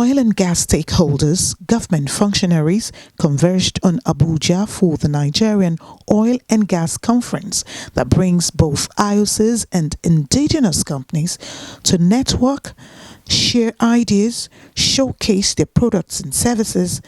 Oil and gas stakeholders, government functionaries converged on Abuja for the Nigerian Oil and Gas Conference that brings both IOCs and indigenous companies to network, share ideas, showcase their products and services,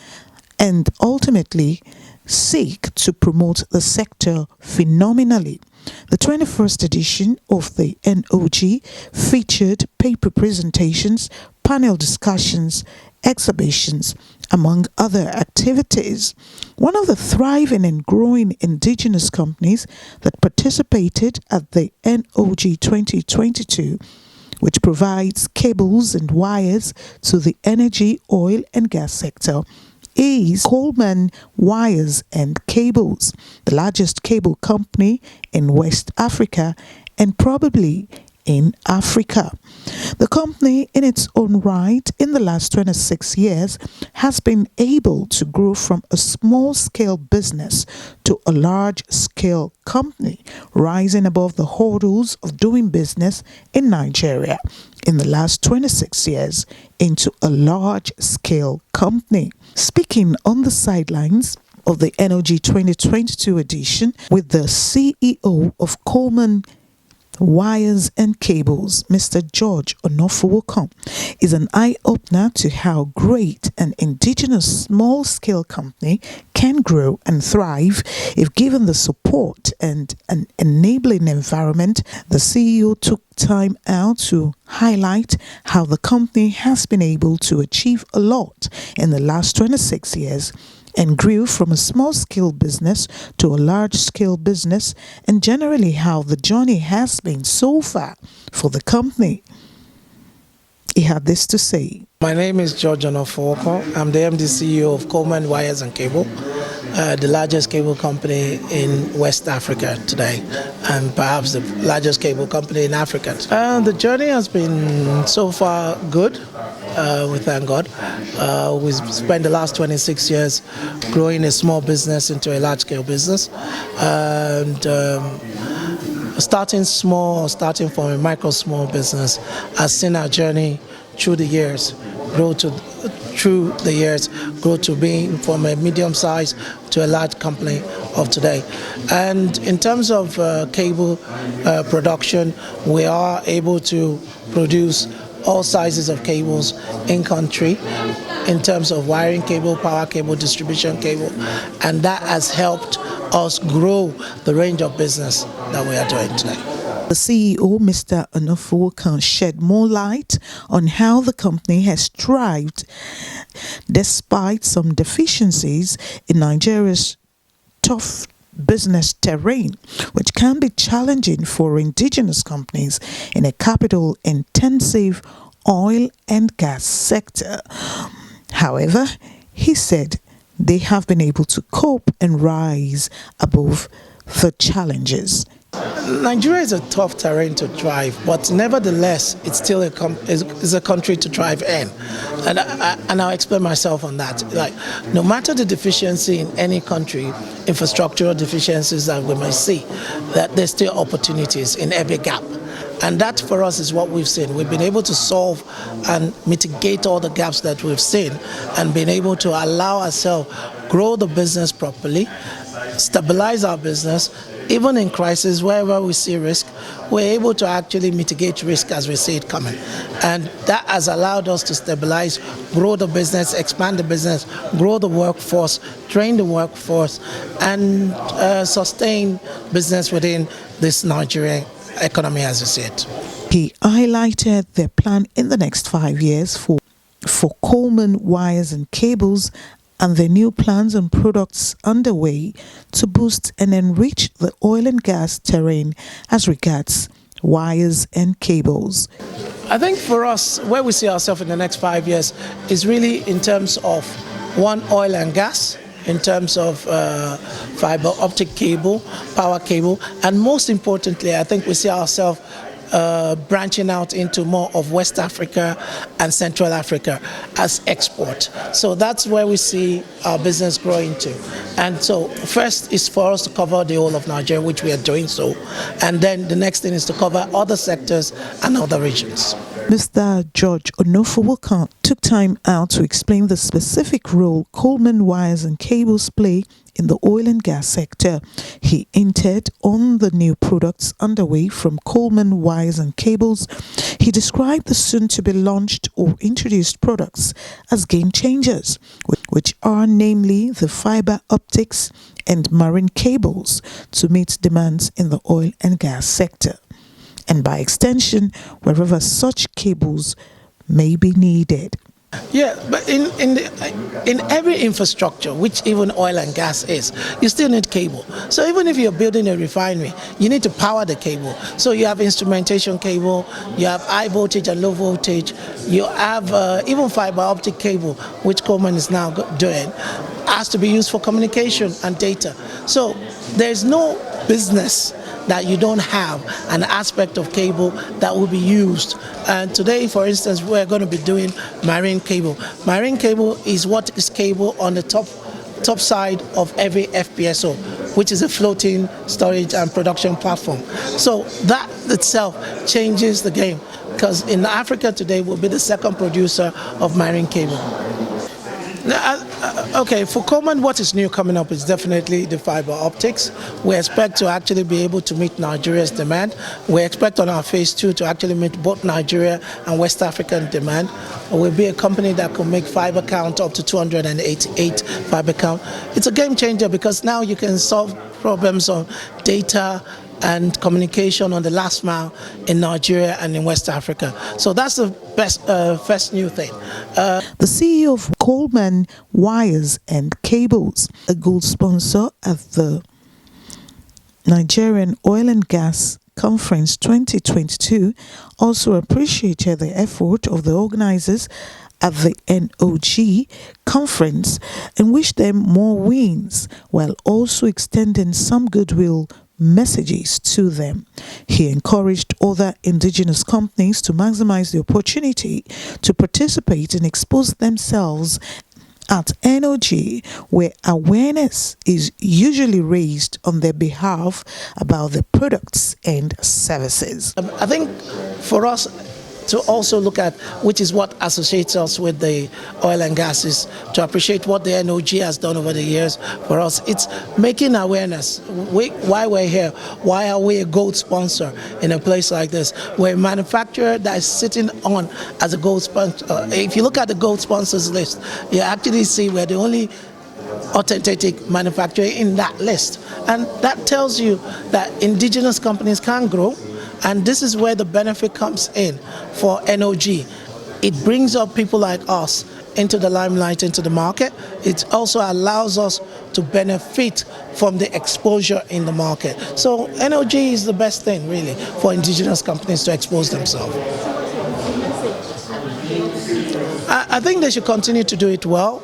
and ultimately seek to promote the sector phenomenally. The 21st edition of the NOG featured paper presentations, panel discussions, exhibitions, among other activities. One of the thriving and growing indigenous companies that participated at the NOG2022, which provides cables and wires to the energy, oil and gas sector, is Coleman Wires and Cables, the largest cable company in West Africa and probably in Africa. The company, in its own right, in the last 26 years, has been able to grow from a small-scale business to a large-scale company, rising above the hurdles of doing business in Nigeria in the last 26 years into a large-scale company. Speaking on the sidelines of the NOG 2022 edition with the CEO of Coleman Wires and Cables, Mr. George Onofuwokan, is an eye-opener to how great an indigenous small-scale company can grow and thrive if given the support and an enabling environment. The CEO took time out to highlight how the company has been able to achieve a lot in the last 26 years and grew from a small-scale business to a large-scale business, and generally how the journey has been so far for the company. He had this to say. My name is George Onofuwokan. I'm the MD CEO of Coleman Wires and Cable, the largest cable company in West Africa today, and perhaps the largest cable company in Africa. The journey has been so far good. We thank God. We spent the last 26 years growing a small business into a large-scale business, and starting small, starting from a small business, has seen our journey through the years grow to being from a medium size to a large company of today. And in terms of cable production, we are able to produce all sizes of cables in country in terms of wiring cable, power cable, distribution cable, and that has helped us grow the range of business that we are doing today. The CEO, Mr. Onofuwokan, shed more light on how the company has thrived despite some deficiencies in Nigeria's tough business terrain, which can be challenging for indigenous companies in a capital-intensive oil and gas sector. However, he said they have been able to cope and rise above the challenges. Nigeria is a tough terrain to thrive, but nevertheless, it's still a country to thrive in. And I'll explain myself on that. Like, no matter the deficiency in any country, infrastructural deficiencies that we may see, that there's still opportunities in every gap. And that for us is what we've seen. We've been able to solve and mitigate all the gaps that we've seen and been able to allow ourselves grow the business properly, stabilize our business. Even in crisis, wherever we see risk, we're able to actually mitigate risk as we see it coming. And that has allowed us to stabilize, grow the business, expand the business, grow the workforce, train the workforce, and sustain business within this Nigerian economy as we see it. He highlighted their plan in the next 5 years for Coleman Wires and Cables and the new plans and products underway to boost and enrich the oil and gas terrain as regards wires and cables. I think for us, where we see ourselves in the next 5 years is really in terms of one, oil and gas, in terms of fiber optic cable, power cable, and most importantly, I think we see ourselves branching out into more of West Africa and Central Africa as export. So that's where we see our business growing to. And so first is for us to cover the whole of Nigeria, which we are doing so. And then the next thing is to cover other sectors and other regions. Mr. George Onofowokan took time out to explain the specific role Coleman wires and cables play in the oil and gas sector. He hinted on the new products underway from Coleman wires and cables. He described the soon-to-be launched or introduced products as game changers, which are namely the fiber optics and marine cables to meet demands in the oil and gas sector, and by extension, wherever such cables may be needed. Yeah, but in every infrastructure, which even oil and gas is, you still need cable. So even if you're building a refinery, you need to power the cable. So you have instrumentation cable, you have high voltage and low voltage, you have even fiber optic cable, which Coleman is now doing, has to be used for communication and data. So there's no business that you don't have an aspect of cable that will be used. And today, for instance, we're going to be doing marine cable. Marine cable is what is cable on the top side of every FPSO, which is a floating storage and production platform. So that itself changes the game, because in Africa today we'll be the second producer of marine cable. Okay, for Coleman, what is new coming up is definitely the fiber optics. We expect to actually be able to meet Nigeria's demand. We expect on our phase 2 to actually meet both Nigeria and West African demand. We'll be a company that can make fiber count up to 288 fiber count. It's a game changer because now you can solve problems on data and communication on the last mile in Nigeria and in West Africa. So that's the best first new thing. The CEO of Coleman Wires and Cables, a gold sponsor at the Nigerian Oil and Gas Conference 2022, also appreciated the effort of the organizers at the NOG conference and wished them more wins, while also extending some goodwill messages to them. He encouraged other indigenous companies to maximize the opportunity to participate and expose themselves at NOG, where awareness is usually raised on their behalf about the products and services. I think for us to also look at, which is what associates us with the oil and gas, is to appreciate what the NOG has done over the years for us. It's making awareness. Why we're here, why are we a gold sponsor in a place like this? We're a manufacturer that is sitting on as a gold sponsor. If you look at the gold sponsors list, you actually see we're the only authentic manufacturer in that list. And that tells you that indigenous companies can grow. And this is where the benefit comes in for NOG. It brings up people like us into the limelight, into the market. It also allows us to benefit from the exposure in the market. So NOG is the best thing, really, for indigenous companies to expose themselves. I think they should continue to do it well.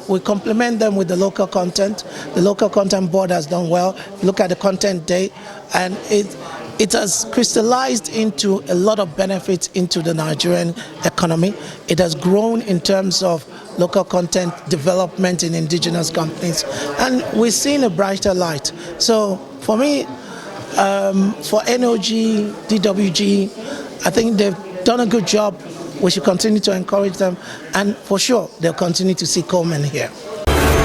We complement them with the local content. The local content board has done well. Look at the content day, and it has crystallized into a lot of benefits into the Nigerian economy. It has grown in terms of local content development in indigenous companies, and we're seeing a brighter light. So for me, for NOG, DWG, I think they've done a good job. We should continue to encourage them, and for sure they'll continue to see Coleman here.